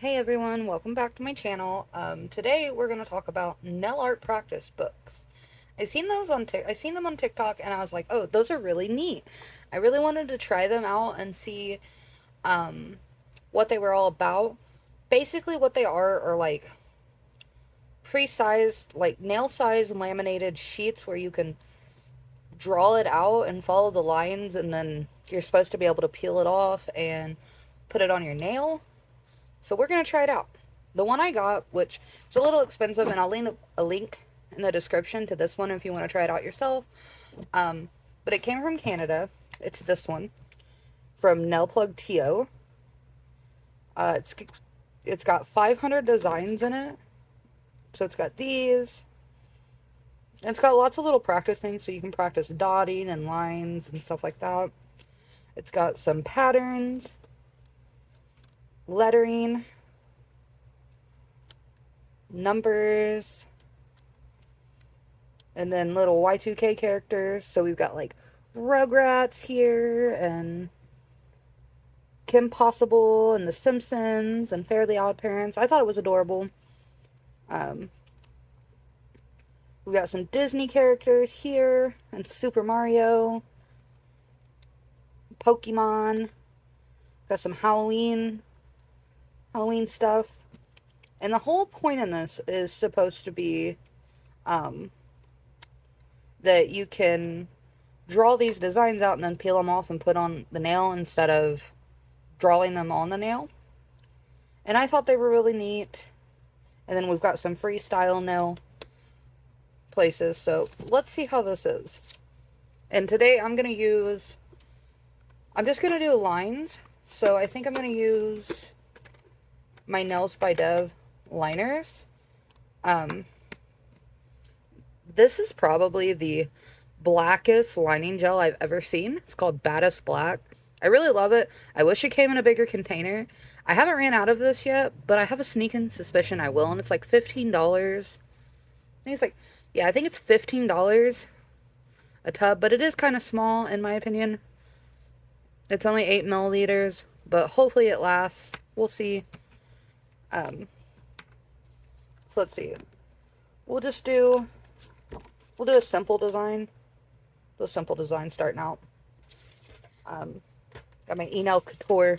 Hey everyone, welcome back to my channel. Today we're going to talk about nail art practice books. I seen them on TikTok and I was like, oh, those are really neat. I really wanted to try them out and see what they were all about. Basically what they are like pre-sized, like nail size laminated sheets where you can draw it out and follow the lines, and then you're supposed to be able to peel it off and put it on your nail. So we're going to try it out. The one I got, which is a little expensive, and I'll leave a link in the description to this one if you want to try it out yourself. But it came from Canada. It's this one from NailPlugTO. Uh, it's it's got 500 designs in it. So it's got these. And it's got lots of little practice things, so you can practice dotting and lines and stuff like that. It's got some patterns, lettering, numbers, and then little Y2K characters. So we've got like Rugrats here, and Kim Possible, and The Simpsons, and Fairly Odd Parents. I thought it was adorable. We've got some Disney characters here, and Super Mario, Pokemon. Got some Halloween stuff. And the whole point in this is supposed to be that you can draw these designs out and then peel them off and put on the nail instead of drawing them on the nail. And I thought they were really neat. And then we've got some freestyle nail places. So let's see how this is. And today I'm just going to do lines. So I think I'm going to use my NailsByDev liners. This is probably the blackest lining gel I've ever seen. It's called Baddest Black. I really love it. I wish it came in a bigger container. I haven't ran out of this yet, but I have a sneaking suspicion I will, and it's like $15. I think it's $15 a tub, but it is kind of small in my opinion. It's only 8 milliliters, but hopefully it lasts. We'll see. So let's see. We'll do a simple design. Do a simple design starting out. Got my Nail Couture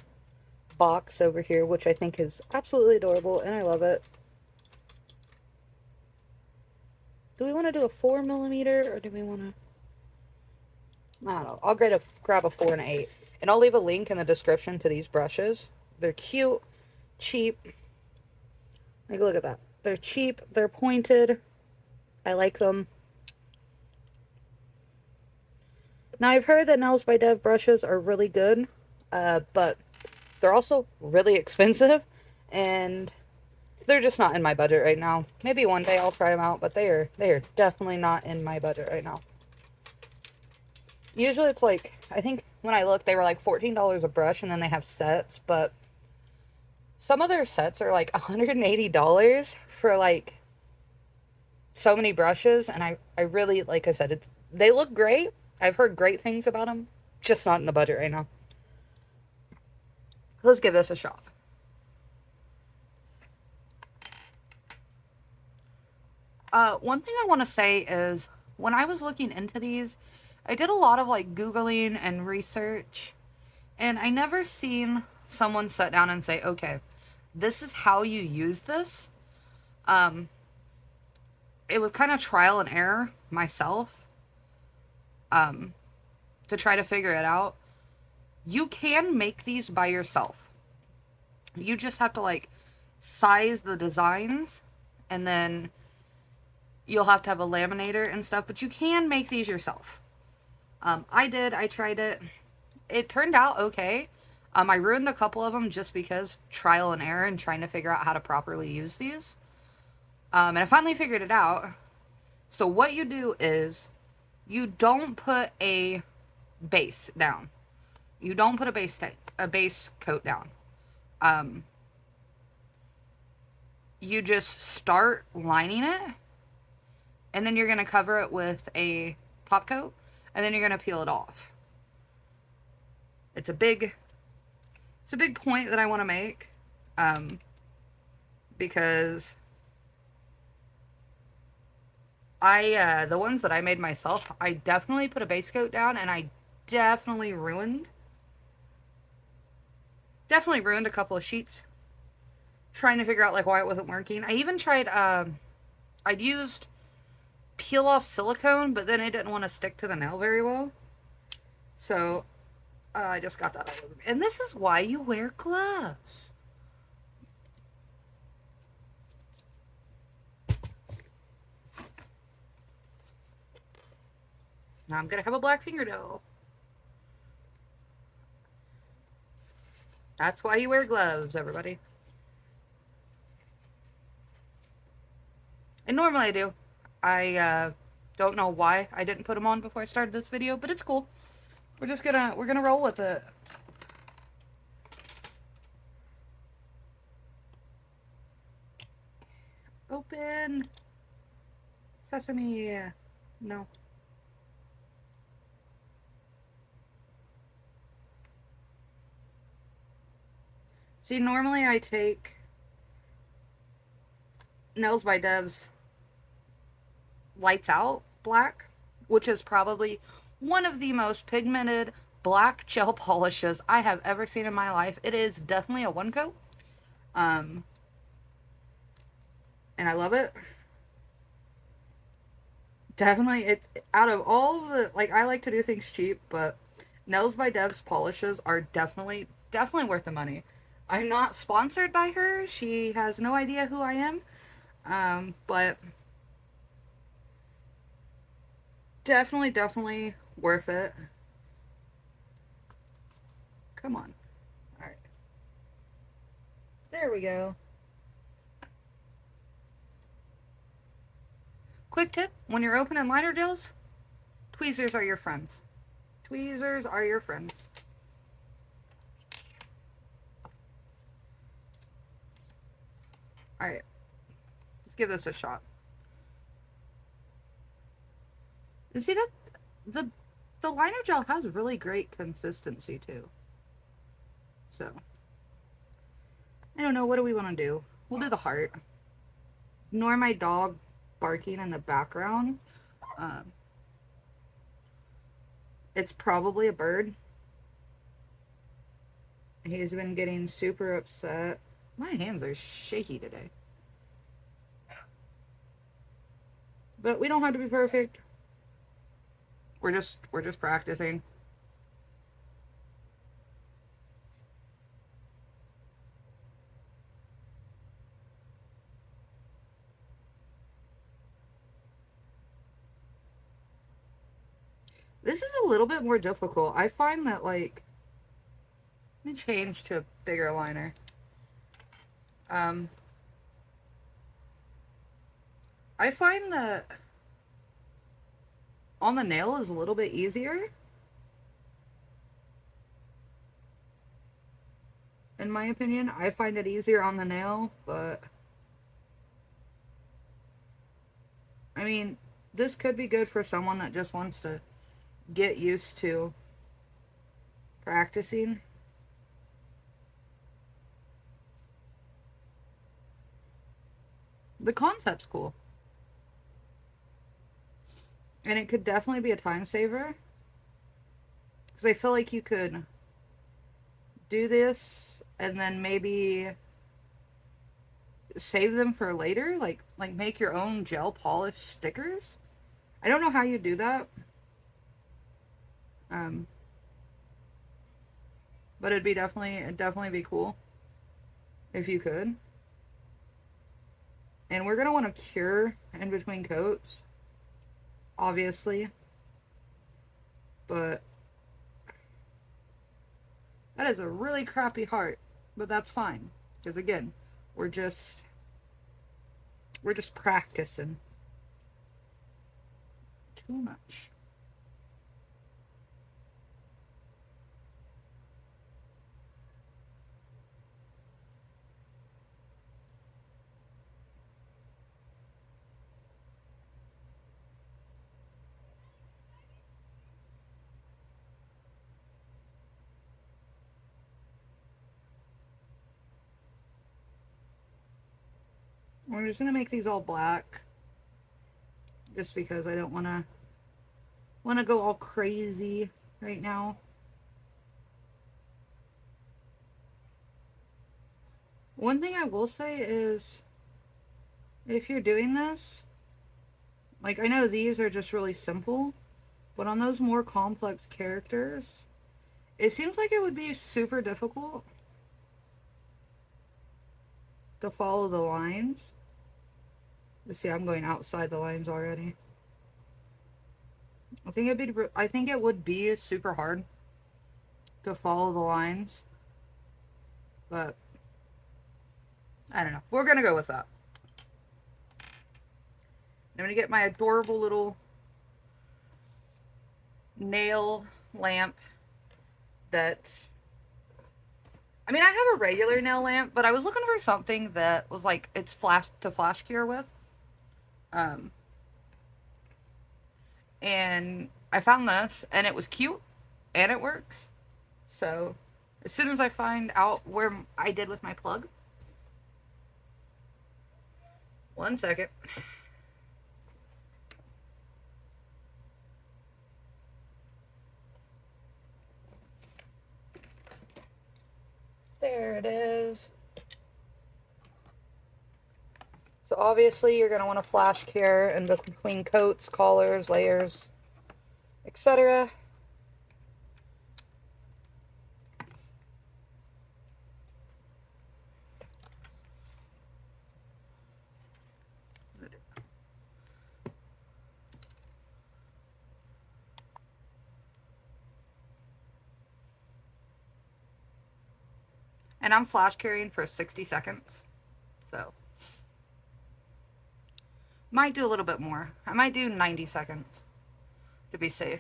box over here, which I think is absolutely adorable, and I love it. Do we want to do a 4 millimeter, or do we want to... I don't know. I'll grab a 4 and 8. And I'll leave a link in the description to these brushes. They're cute, cheap. Like, look at that. They're cheap, they're pointed. I like them. Now, I've heard that NailsByDev brushes are really good, but they're also really expensive, and they're just not in my budget right now. Maybe one day I'll try them out, but they are definitely not in my budget right now. Usually it's like, I think when I looked, they were like $14 a brush, and then they have sets, but some of their sets are like $180 for like so many brushes, and I really, like I said, they look great. I've heard great things about them, just not in the budget right now. Let's give this a shot. One thing I want to say is, when I was looking into these, I did a lot of like Googling and research, and I never seen someone sit down and say, okay, this is how you use this. It was kind of trial and error myself, to try to figure it out. You can make these by yourself. You just have to like size the designs, and then you'll have to have a laminator and stuff, but you can make these yourself. I tried it. It turned out okay. I ruined a couple of them just because trial and error and trying to figure out how to properly use these. And I finally figured it out. So what you do is, you don't put a base down. You don't put a base coat down. You just start lining it, and then you're going to cover it with a top coat, and then you're going to peel it off. It's a big point that I want to make. because the ones that I made myself, I definitely put a base coat down, and I definitely ruined a couple of sheets trying to figure out like why it wasn't working. I even tried, I'd used peel off silicone, but then it didn't want to stick to the nail very well. So I just got that out of them. And this is why you wear gloves. Now I'm gonna have a black fingernail. That's why you wear gloves, everybody. And normally I do. I don't know why I didn't put them on before I started this video, but it's cool. We're gonna roll with it. Open. Sesame. No. See, normally I take NailsByDev's Lights Out Black, which is probably one of the most pigmented black gel polishes I have ever seen in my life. It is definitely a one coat. And I love it. Definitely, it's out of all the, like, I like to do things cheap, but NailsByDev's polishes are definitely worth the money. I'm not sponsored by her. She has no idea who I am. But definitely worth it. Come on. All right. There we go. Quick tip, when you're opening liner gels, tweezers are your friends. Tweezers are your friends. All right. Let's give this a shot. You see that the liner gel has really great consistency too. So, I don't know, what do we want to do? We'll do the heart. Ignore my dog barking in the background. It's probably a bird. He's been getting super upset. My hands are shaky today. But we don't have to be perfect. We're just practicing. This is a little bit more difficult. I find that, like, let me change to a bigger liner. I find that on the nail is a little bit easier, in my opinion. I find it easier on the nail, but I mean, this could be good for someone that just wants to get used to practicing. The concept's cool. And it could definitely be a time saver. Because I feel like you could do this and then maybe save them for later. Like make your own gel polish stickers. I don't know how you do that. But it'd definitely be cool if you could. And we're going to want to cure in between coats, obviously. But that is a really crappy heart, but that's fine. Because again, we're just practicing. Too much. We're just gonna make these all black, just because I don't wanna go all crazy right now. One thing I will say is, if you're doing this, like, I know these are just really simple, but on those more complex characters, it seems like it would be super difficult to follow the lines. You see, I'm going outside the lines already. I think it would be super hard to follow the lines, but I don't know. We're gonna go with that. I'm gonna get my adorable little nail lamp that, I mean, I have a regular nail lamp, but I was looking for something that was like, it's flash cure with. And I found this, and it was cute, and it works. So, as soon as I find out where I did with my plug, 1 second. There it is. So obviously you're going to want to flash cure in between coats, collars, layers, etc. And I'm flash curing for 60 seconds. So might do a little bit more. I might do 90 seconds to be safe.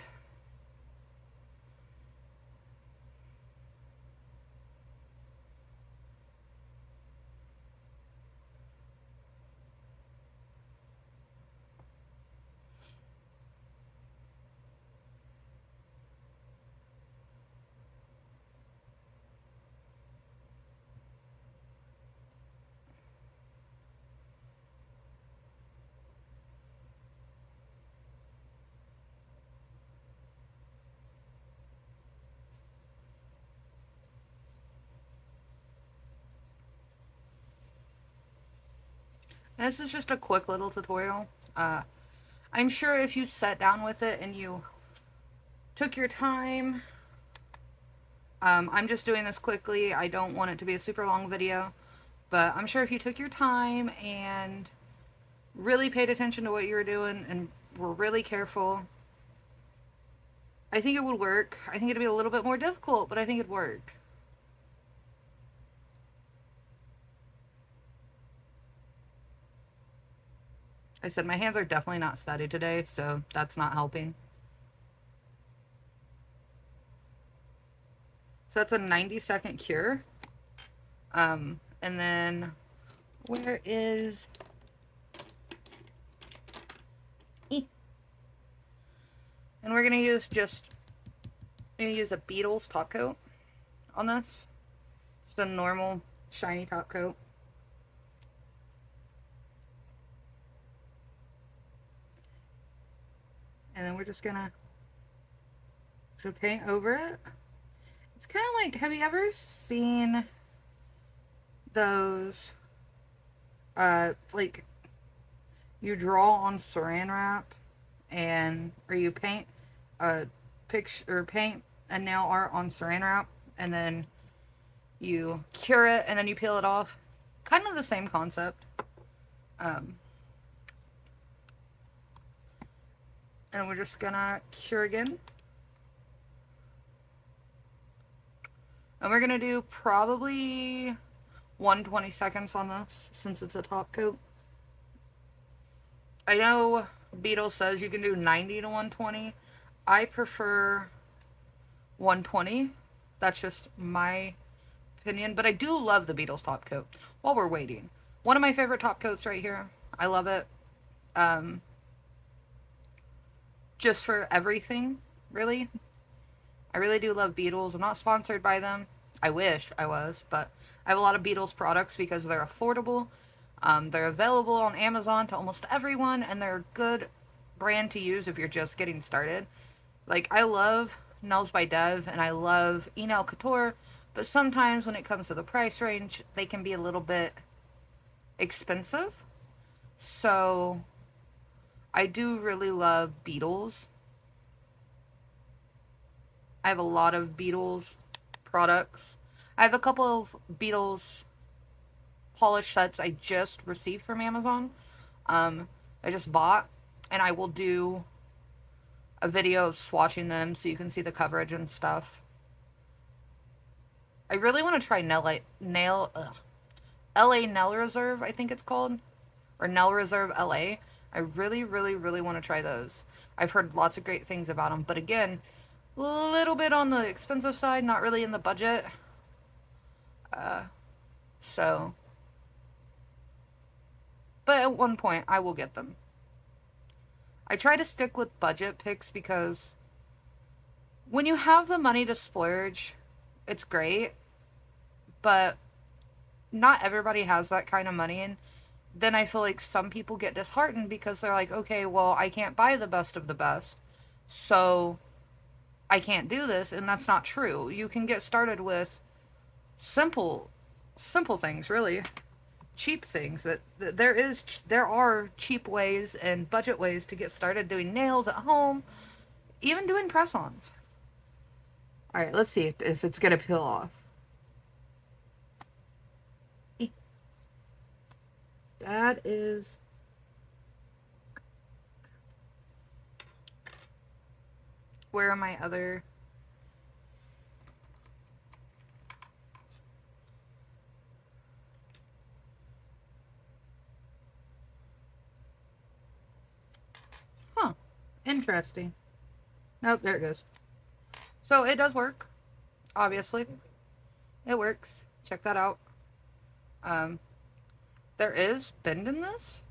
And this is just a quick little tutorial. I'm sure if you sat down with it and you took your time, I'm just doing this quickly. I don't want it to be a super long video, but I'm sure if you took your time and really paid attention to what you were doing and were really careful, I think it would work. I think it'd be a little bit more difficult, but I think it'd work. I said my hands are definitely not steady today, so that's not helping. So that's a 90-second cure. And then where is E? And we're gonna use a Beetles Top Coat on this. Just a normal shiny top coat. And then we're just gonna paint over it. It's kind of like, have you ever seen those, like, you draw on saran wrap, or you paint a picture, or paint a nail art on saran wrap, and then you cure it, and then you peel it off? Kind of the same concept. And we're just gonna cure again. And we're gonna do probably 120 seconds on this, since it's a top coat. I know Beetles says you can do 90 to 120. I prefer 120. That's just my opinion. But I do love the Beetles Top Coat. While we're waiting, one of my favorite top coats right here. I love it. Just for everything, really. I really do love Beetles. I'm not sponsored by them. I wish I was, but I have a lot of Beetles products because they're affordable. They're available on Amazon to almost everyone, and they're a good brand to use if you're just getting started. Like, I love NailsByDev and I love NailPlugTO, but sometimes when it comes to the price range, they can be a little bit expensive. So I do really love Beetles. I have a lot of Beetles products. I have a couple of Beetles polish sets I just received from Amazon. I just bought, and I will do a video of swatching them so you can see the coverage and stuff. I really want to try LA Nail Reserve, I think it's called, or Nail Reserve LA. I really, really, really want to try those. I've heard lots of great things about them, but again, a little bit on the expensive side, not really in the budget. So, but at one point, I will get them. I try to stick with budget picks because when you have the money to splurge, it's great, but not everybody has that kind of money, and then I feel like some people get disheartened because they're like, okay, well, I can't buy the best of the best, so I can't do this, and that's not true. You can get started with simple things, really. Cheap things. There are cheap ways and budget ways to get started doing nails at home, even doing press-ons. Alright, let's see if it's gonna peel off. That is... Where are my other... Huh. Interesting. Nope, there it goes. So it does work. Obviously. It works. Check that out. There is bend in this.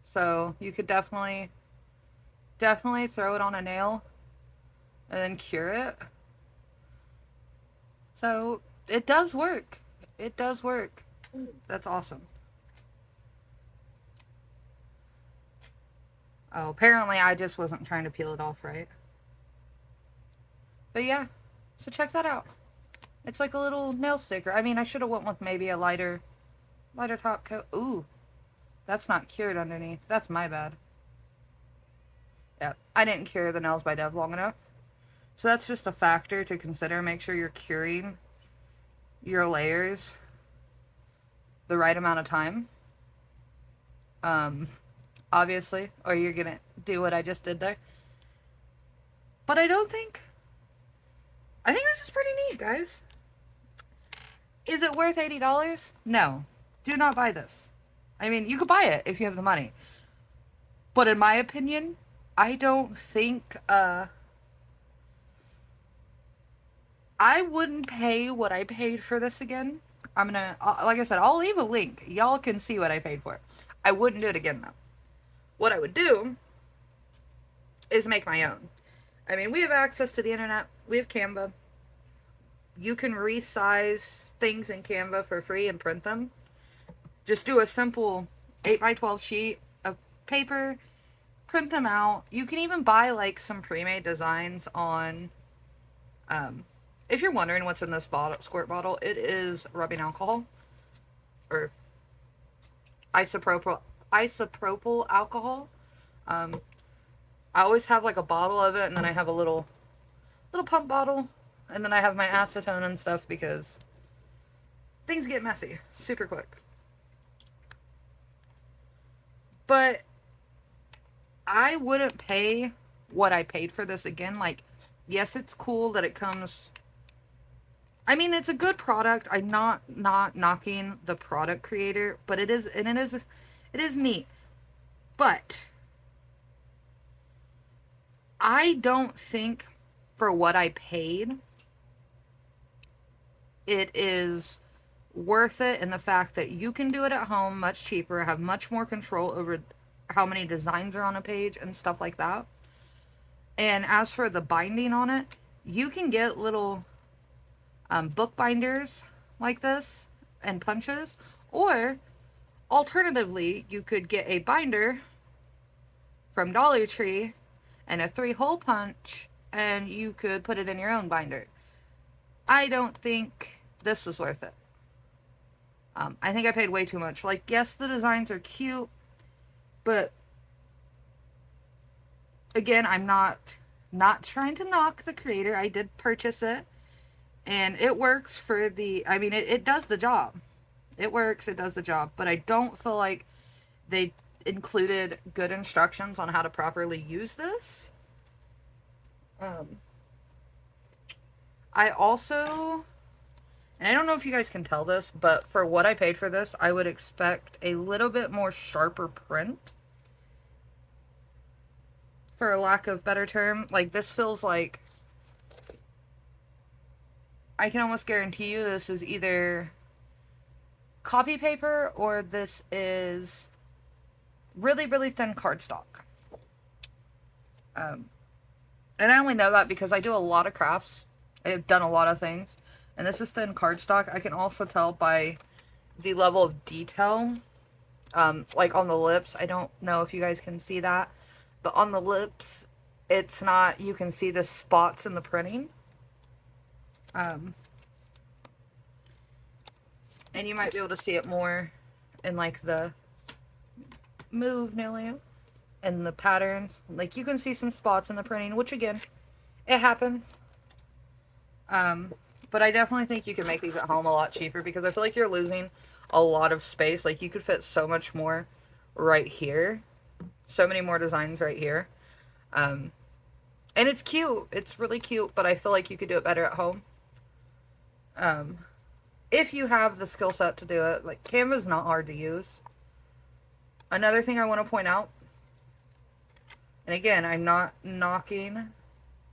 So you could definitely throw it on a nail and then cure it. So it does work. It does work. That's awesome. Oh, apparently I just wasn't trying to peel it off right. But yeah, so check that out. It's like a little nail sticker. I mean, I should have went with maybe a lighter top coat. Ooh, that's not cured underneath. That's my bad. Yeah, I didn't cure the NailsByDev long enough. So that's just a factor to consider. Make sure you're curing your layers the right amount of time. Obviously, or you're gonna do what I just did there. But I think this is pretty neat, guys. Is it worth $80? No. Do not buy this. I mean, you could buy it if you have the money. But in my opinion, I don't think, I wouldn't pay what I paid for this again. I'm gonna, like I said, I'll leave a link. Y'all can see what I paid for it. I wouldn't do it again, though. What I would do is make my own. I mean, we have access to the internet. We have Canva. You can resize things in Canva for free and print them. Just do a simple 8x12 sheet of paper, print them out. You can even buy like some pre-made designs on, if you're wondering what's in this squirt bottle, it is rubbing alcohol, or isopropyl alcohol. I always have like a bottle of it, and then I have a little pump bottle, and then I have my acetone and stuff because things get messy super quick. But I wouldn't pay what I paid for this again. Like, yes, it's cool that it comes. I mean, it's a good product. I'm not knocking the product creator, but it is neat. But I don't think for what I paid it is worth it in the fact that you can do it at home much cheaper, have much more control over how many designs are on a page and stuff like that. And as for the binding on it, you can get little book binders like this and punches, Or alternatively, you could get a binder from Dollar Tree and a 3-hole punch, and you could put it in your own binder. I don't think this was worth it. I think I paid way too much. Like, yes, the designs are cute, but again, I'm not trying to knock the creator. I did purchase it, and it works for the, I mean, it does the job. It works, it does the job, but I don't feel like they included good instructions on how to properly use this. I also, and I don't know if you guys can tell this, but for what I paid for this, I would expect a little bit more sharper print, for a lack of better term. Like, this feels like, I can almost guarantee you this is either copy paper or this is really, really thin cardstock. And I only know that because I do a lot of crafts. I've done a lot of things. And this is thin cardstock. I can also tell by the level of detail. Like on the lips. I don't know if you guys can see that. But on the lips, it's not, you can see the spots in the printing. And you might be able to see it more in like the move nail lamp and the patterns. Like, you can see some spots in the printing, which again, it happens. But I definitely think you can make these at home a lot cheaper, because I feel like you're losing a lot of space. Like, you could fit so much more right here. So many more designs right here. And it's cute. It's really cute, but I feel like you could do it better at home. If you have the skill set to do it. Like, Canva's not hard to use. Another thing I want to point out, and again, I'm not knocking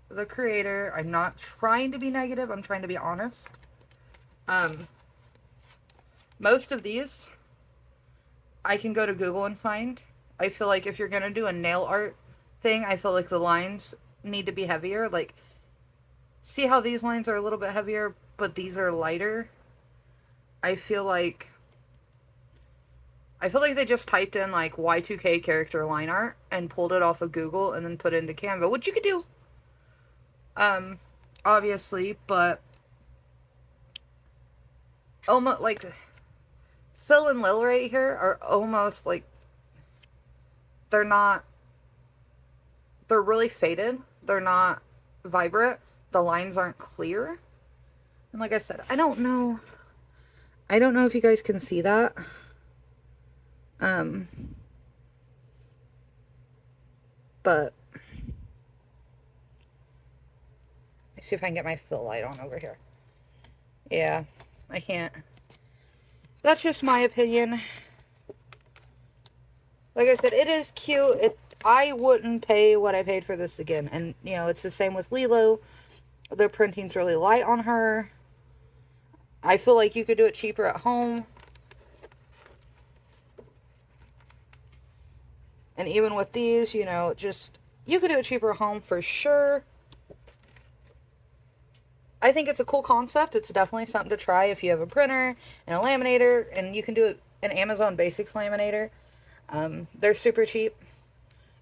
the creator. I'm not trying to be negative. I'm trying to be honest. Most of these, I can go to Google and find. I feel like if you're going to do a nail art thing, I feel like the lines need to be heavier. Like, see how these lines are a little bit heavier, but these are lighter? I feel like they just typed in like Y2K character line art and pulled it off of Google and then put it into Canva, which you could do, obviously, but almost like Phil and Lil right here are almost like, they're really faded. They're not vibrant. The lines aren't clear. And like I said, I don't know if you guys can see that. But let's see if I can get my fill light on over here. Yeah, I can't. That's just my opinion. Like I said, it is cute. I wouldn't pay what I paid for this again. And, you know, it's the same with Lilo. The printing's really light on her. I feel like you could do it cheaper at home. And even with these, you know, just, you could do it cheaper at home for sure. I think it's a cool concept. It's definitely something to try if you have a printer and a laminator. And you can do an Amazon Basics laminator. They're super cheap.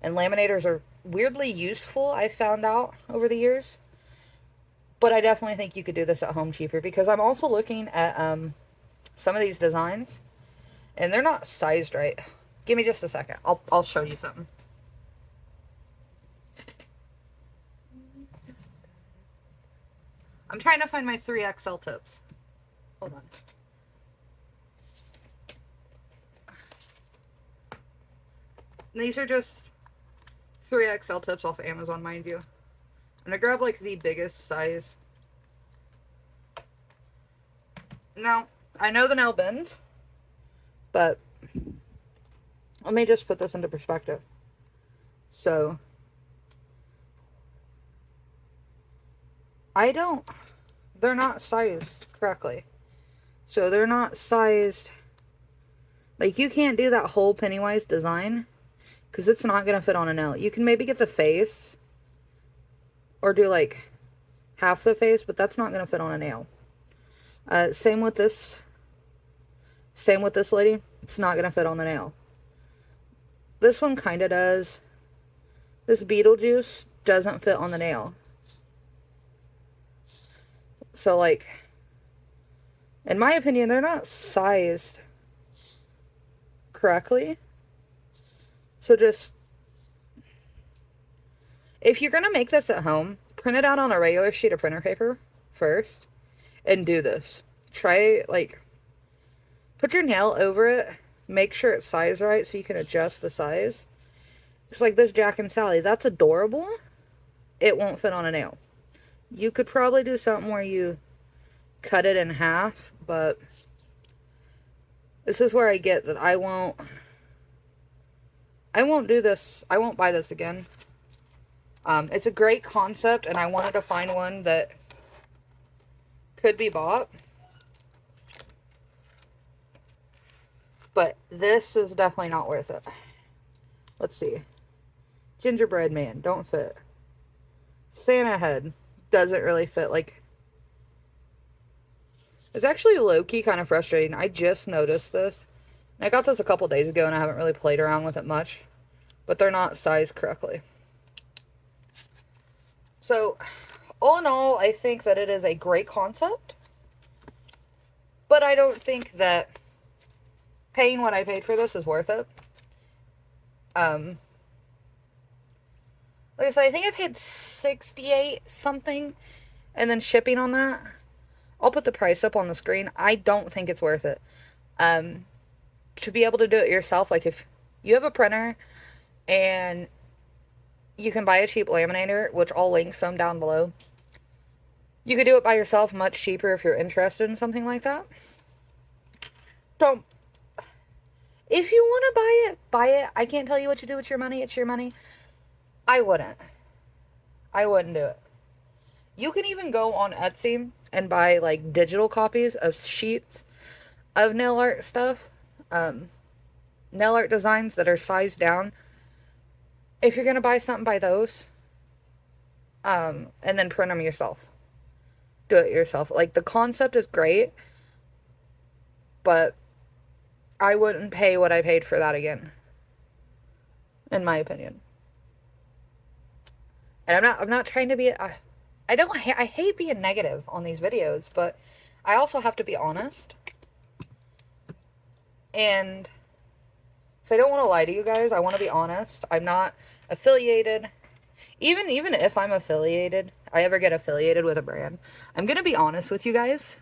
And laminators are weirdly useful, I've found out over the years. But I definitely think you could do this at home cheaper, because I'm also looking at some of these designs, and they're not sized right. Give me just a second. I'll show you something. I'm trying to find my 3XL tips. Hold on. These are just 3XL tips off of Amazon, mind you. And I grabbed like the biggest size. Now, I know the nail bends, but let me just put this into perspective. So, they're not sized correctly. So they're not sized, like, you can't do that whole Pennywise design, because it's not going to fit on a nail. You can maybe get the face, or do like half the face, but that's not going to fit on a nail. Same with this Same with this lady. It's not going to fit on the nail. This one kind of does. This Beetlejuice doesn't fit on the nail. So, like, in my opinion, they're not sized correctly. So just, if you're going to make this at home, print it out on a regular sheet of printer paper first and do this. Try, like, put your nail over it. Make sure it's sized right so you can adjust the size. It's like this Jack and Sally. That's adorable. It won't fit on a nail. You could probably do something where you cut it in half, but this is where I get that I won't do this. I won't buy this again. It's a great concept, and I wanted to find one that could be bought. But this is definitely not worth it. Let's see. Gingerbread Man, don't fit. Santa head doesn't really fit. Like, it's actually low-key kind of frustrating. I just noticed this. I got this a couple days ago, and I haven't really played around with it much. But they're not sized correctly. So, all in all, I think that it is a great concept. But I don't think that paying what I paid for this is worth it. Like I said, I think I paid $68 something, and then shipping on that. I'll put the price up on the screen. I don't think it's worth it. To be able to do it yourself, like if you have a printer and you can buy a cheap laminator, which I'll link some down below. You could do it by yourself much cheaper if you're interested in something like that. If you want to buy it. I can't tell you what to do with your money. It's your money. I wouldn't do it. You can even go on Etsy and buy, like, digital copies of sheets of nail art stuff. Nail art designs that are sized down. If you're going to buy something, buy those. And then print them yourself. Do it yourself. Like, the concept is great. But I wouldn't pay what I paid for that again. In my opinion. And I'm not trying to be... I hate being negative on these videos, but I also have to be honest. And so I don't want to lie to you guys. I want to be honest. I'm not affiliated. Even if I'm affiliated, I ever get affiliated with a brand, I'm going to be honest with you guys.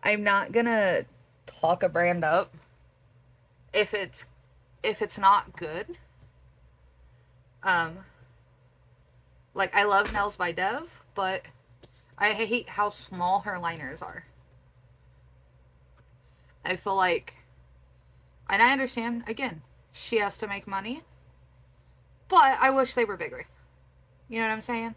I'm not going to talk a brand up if it's not good. Like, I love NailsByDev, but I hate how small her liners are. I feel like, and I understand, again, she has to make money, but I wish they were bigger. You know what I'm saying?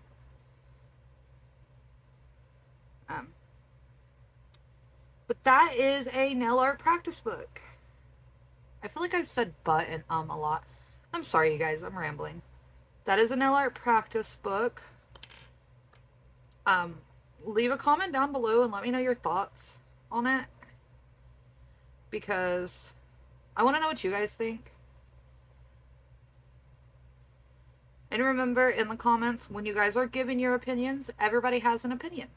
But that is a nail art practice book. I feel like I've said but and a lot. I'm sorry, you guys. I'm rambling. That is a nail art practice book. Leave a comment down below and let me know your thoughts on it. Because I want to know what you guys think. And remember, in the comments, when you guys are giving your opinions, everybody has an opinion.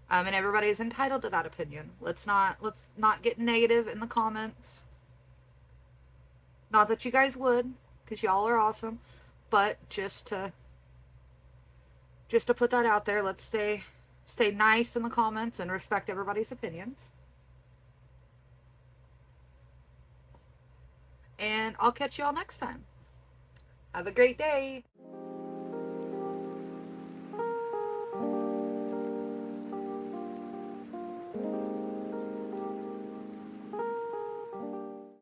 And everybody is entitled to that opinion. Let's not get negative in the comments. Not that you guys would, because y'all are awesome. But just to put that out there, let's stay nice in the comments and respect everybody's opinions. And I'll catch y'all next time. Have a great day.